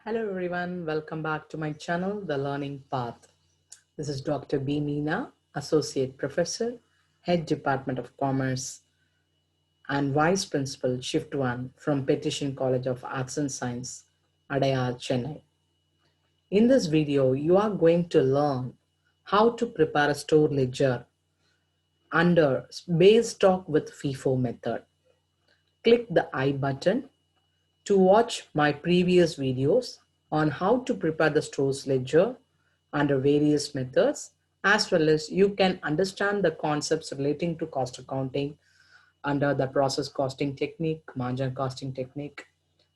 Hello everyone, welcome back to my channel, The Learning Path. This is Dr. B. Meena, Associate Professor, Head Department of Commerce and Vice Principal Shift 1 from Petition College of Arts and Science, Adayar, Chennai. In this video, you are going to learn how to prepare a store ledger under base stock with FIFO method. Click the I button to watch my previous videos on how to prepare the stores ledger under various methods, as well as you can understand the concepts relating to cost accounting under the process costing technique, margin costing technique.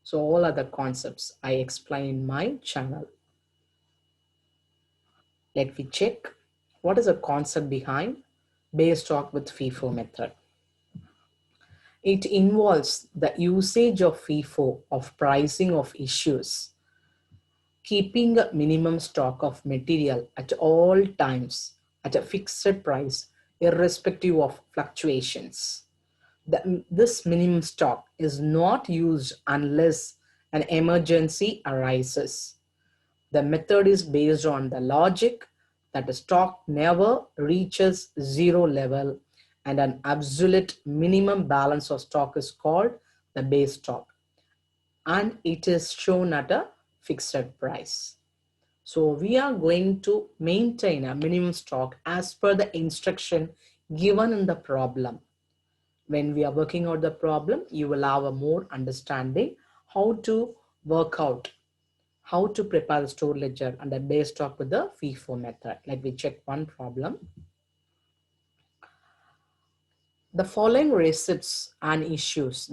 So all other concepts I explain in my channel. Let me check what is the concept behind base stock with FIFO method. It involves the usage of FIFO of pricing of issues, keeping a minimum stock of material at all times at a fixed price, irrespective of fluctuations. This minimum stock is not used unless an emergency arises. The method is based on the logic that the stock never reaches zero level and an absolute minimum balance of stock is called the base stock, and it is shown at a fixed price. So we are going to maintain a minimum stock as per the instruction given in the problem. When we are working out the problem, you will have a more understanding how to work out, how to prepare the store ledger and the base stock with the FIFO method. Let me check one problem. The following receipts and issues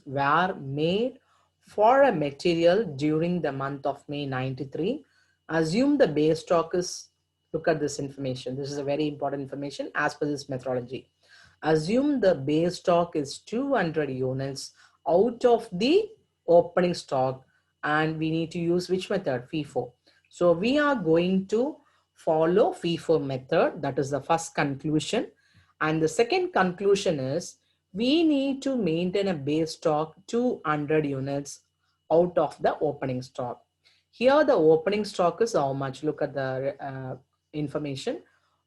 were made for a material during the month of May 93. Assume the base stock is, look at this information. This is a very important information as per this methodology. Assume the base stock is 200 units out of the opening stock, and we need to use which method? FIFO. So we are going to follow FIFO method. That is the first conclusion. And the second conclusion is we need to maintain a base stock 200 units out of the opening stock. Here the opening stock is how much? Look at the information.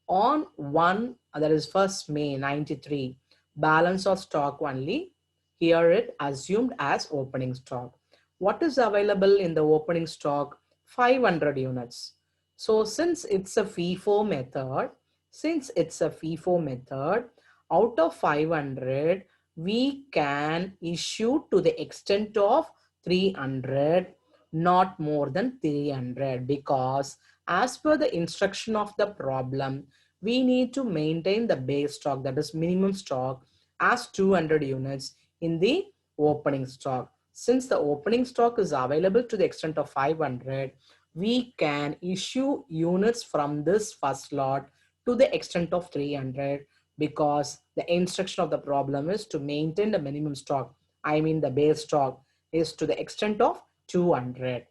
On 1, that is 1st May 93, balance of stock only. Here it assumed as opening stock. What is available in the opening stock? 500 units. So since it's a FIFO method, out of 500, we can issue to the extent of 300, not more than 300, because as per the instruction of the problem, we need to maintain the base stock, that is minimum stock, as 200 units in the opening stock. Since the opening stock is available to the extent of 500, we can issue units from this first lot to the extent of 300, because the instruction of the problem is to maintain the minimum stock. I mean the base stock is to the extent of 200.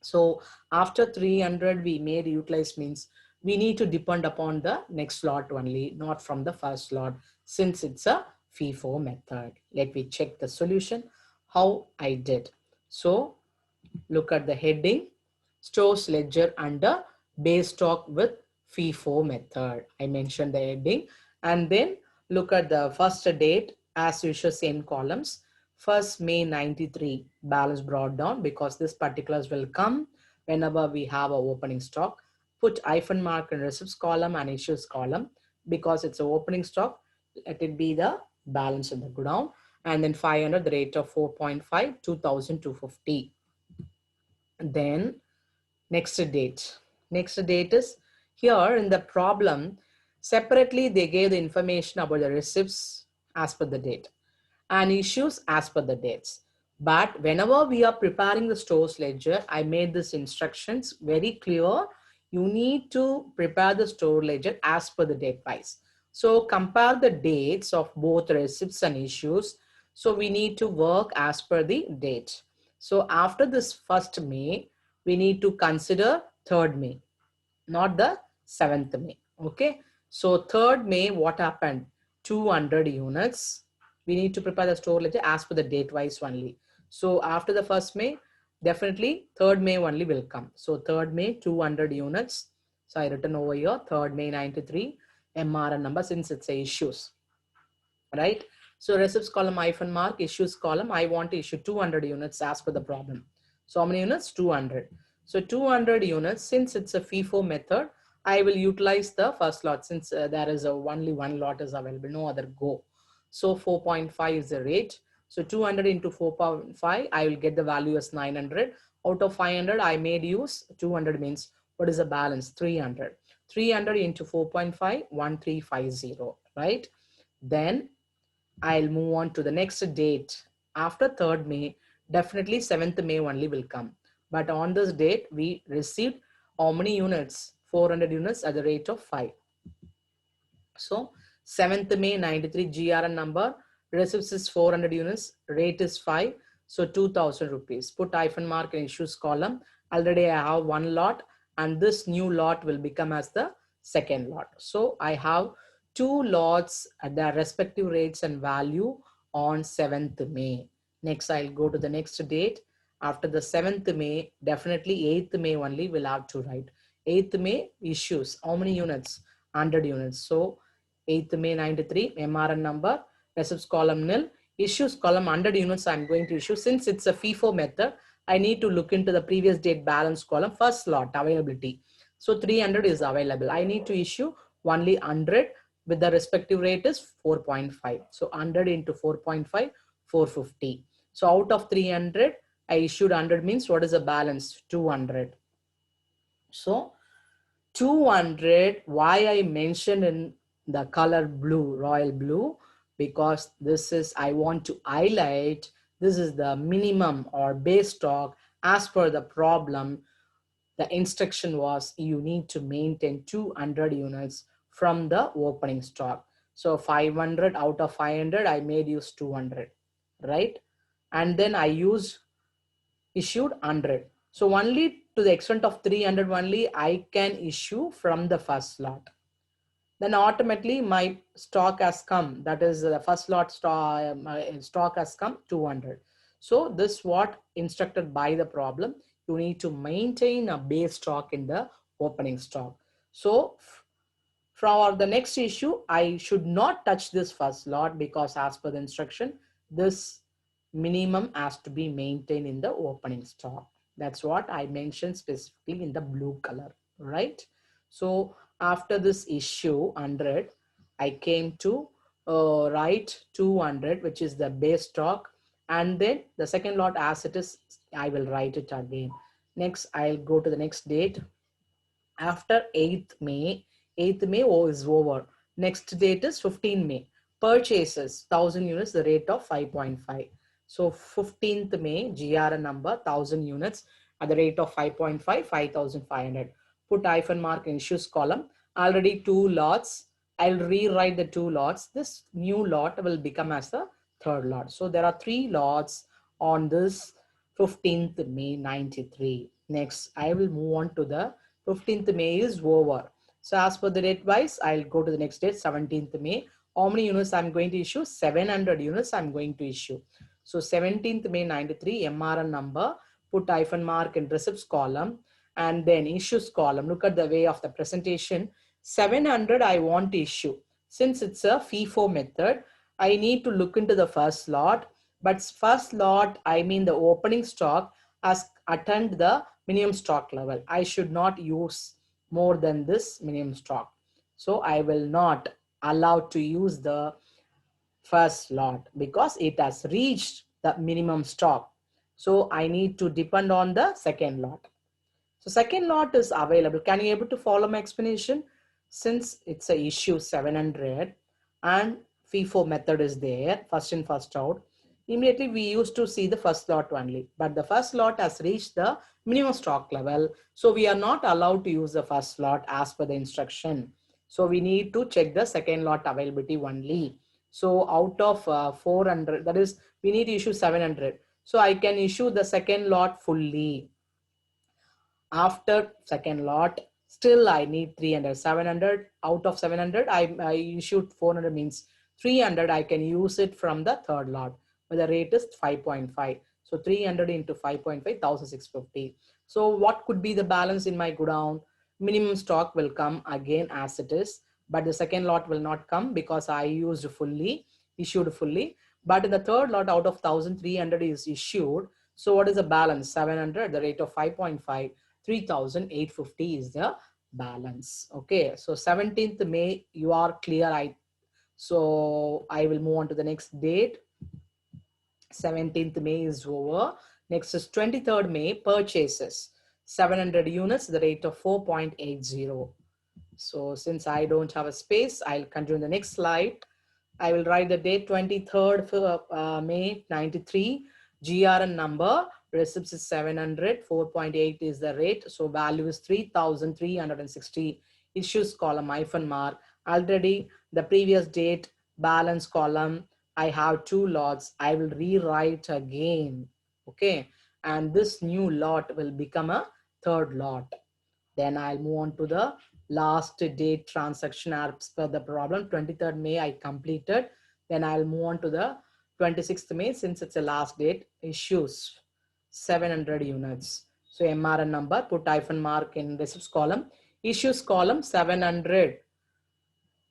So after 300 we made utilize, means we need to depend upon the next lot only, not from the first lot, since it's a FIFO method. Let me check the solution, how I did. So look at the heading, stores ledger under base stock with FIFO method. I mentioned the heading, and then look at the first date, as usual same columns. 1st May 93, balance brought down, because this particulars will come whenever we have our opening stock. Put hyphen mark in receipts column and issues column, because it's an opening stock. Let it be the balance in the go down. And then 500, the rate of 4.5, 2,250. Then next date. Next date is here in the problem. Separately, they gave the information about the receipts as per the date and issues as per the dates. But whenever we are preparing the stores ledger, I made these instructions very clear. You need to prepare the store ledger as per the date wise. So compare the dates of both receipts and issues. So we need to work as per the date. So after this 1st May, we need to consider 3rd May, not the 7th May. Okay. So 3rd May, what happened? 200 units. We need to prepare the store ledger as per the date wise only. So after the 1st May, definitely 3rd May only will come. So 3rd May, 200 units. So I written over here, 3rd May 93, MRN number since it's a issues, right? So receipts column hyphen mark, issues column, I want to issue 200 units as per the problem. So how many units? 200. So 200 units, since it's a FIFO method, I will utilize the first lot since there is only one lot is available, no other go. So 4.5 is the rate. So 200 into 4.5, I will get the value as 900. Out of 500, I made use 200 means what is the balance? 300. 300 into 4.5, 1350, right? Then I'll move on to the next date. After 3rd May, definitely 7th May only will come. But on this date, we received how many units? 400 units at the rate of 5. So 7th May 93 GRN number, receipts is 400 units, rate is 5. So 2000 rupees. Put hyphen mark in issues column. Already I have one lot and this new lot will become as the second lot. So I have two lots at their respective rates and value on 7th May. Next, I'll go to the next date. After the 7th May, definitely 8th May only will have to write. 8th May issues. How many units? 100 units. So 8th May 93, MRN number, receipts column nil, issues column 100 units I'm going to issue. Since it's a FIFO method, I need to look into the previous date balance column, first lot availability. So 300 is available. I need to issue only 100 with the respective rate is 4.5. So 100 into 4.5, 450. So out of 300, I issued 100 means what is the balance? 200. So 200, why I mentioned in the color blue, royal blue, because this is, I want to highlight, this is the minimum or base stock as per the problem. The instruction was you need to maintain 200 units from the opening stock. So 500 out of 500, I made use 200, right? And then I used issued 100. So only to the extent of 300 only I can issue from the first lot. Then automatically my stock has come. That is the first lot stock, my stock has come 200. So this what instructed by the problem. You need to maintain a base stock in the opening stock. So for the next issue, I should not touch this first lot because as per the instruction, this minimum has to be maintained in the opening stock. That's what I mentioned specifically in the blue color, right? So after this issue 100, I came to write 200, which is the base stock. And then the second lot as it is, I will write it again. Next, I'll go to the next date. After 8th May, 8th May is over. Next date is 15 May. Purchases 1000 units, the rate of 5.5. So 15th May, GRN number 1000 units at the rate of 5.5, 5500. Put hyphen mark in issues column. Already two lots. I'll rewrite the two lots. This new lot will become as the third lot. So there are three lots on this 15th May 93. Next, I will move on to the 15th May is over. So as per the date wise, I'll go to the next date, 17th May. How many units I'm going to issue? 700 units I'm going to issue. So 17th May 93, MRN number, put hyphen mark in receipts column and then issues column. Look at the way of the presentation. 700 I want to issue. Since it's a FIFO method, I need to look into the first lot. But first lot, I mean the opening stock has attained the minimum stock level. I should not use more than this minimum stock. So I will not allow to use the first lot because it has reached the minimum stock. So I need to depend on the second lot. So second lot is available. Can you able to follow my explanation? Since it's a issue 700 and FIFO method is there, first in first out, immediately we used to see the first lot only. But the first lot has reached the minimum stock level. So we are not allowed to use the first lot as per the instruction. So we need to check the second lot availability only. So out of 400, that is, we need to issue 700. So I can issue the second lot fully. After second lot, still I need 300. 700 out of 700, I issued 400 means 300 I can use it from the third lot where the rate is 5.5. So 300 into 5.5, 1,650. So what could be the balance in my godown? Minimum stock will come again as it is, but the second lot will not come because I used fully, issued fully. But in the third lot, out of 1,300 is issued. So what is the balance? 700, the rate of 5.5, 3,850 is the balance. Okay, so 17th May, you are clear. So I will move on to the next date. 17th May is over. Next is 23rd May, purchases. 700 units, the rate of 4.80. So since I don't have a space, I'll continue the next slide. I will write the date 23rd May 93. GRN number, receipts is 700, 4.8 is the rate. So value is 3,360. Issues column hyphen mark. Already the previous date balance column, I have two lots. I will rewrite again. Okay. And this new lot will become a third lot. Then I'll move on to the last date transaction as per the problem. 23rd May I completed. Then I'll move on to the 26th May since it's the last date. Issues 700 units. So MRN number, put hyphen mark in receipts column. Issues column 700.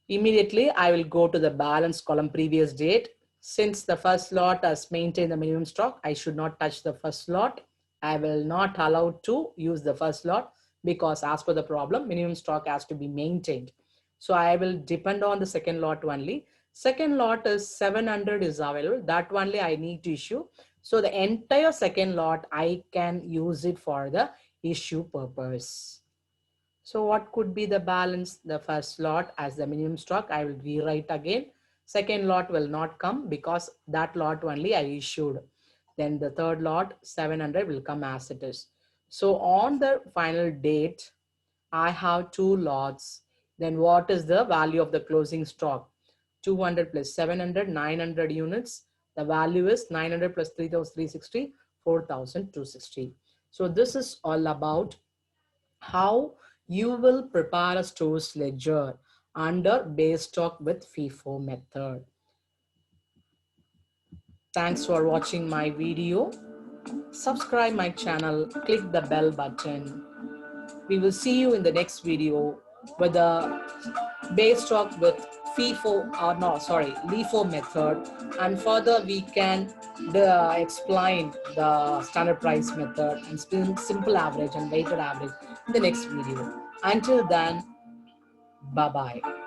Immediately, I will go to the balance column previous date. Since the first lot has maintained the minimum stock, I should not touch the first lot. I will not allow to use the first lot because as per the problem, minimum stock has to be maintained. So I will depend on the second lot only. Second lot is 700 is available. That only I need to issue. So the entire second lot, I can use it for the issue purpose. So what could be the balance? The first lot as the minimum stock, I will rewrite again. Second lot will not come because that lot only I issued. Then the third lot, 700 will come as it is. So on the final date, I have two lots. Then what is the value of the closing stock? 200 plus 700, 900 units. The value is 900 plus 3,360, 4,260. So this is all about how you will prepare a stores ledger under base stock with FIFO method. Thanks for watching my video. Subscribe my channel, click the bell button. We will see you in the next video with the base stock with FIFO or no, sorry, LIFO method, and further we can explain the standard price method and simple average and weighted average in the next video. Until then, bye-bye.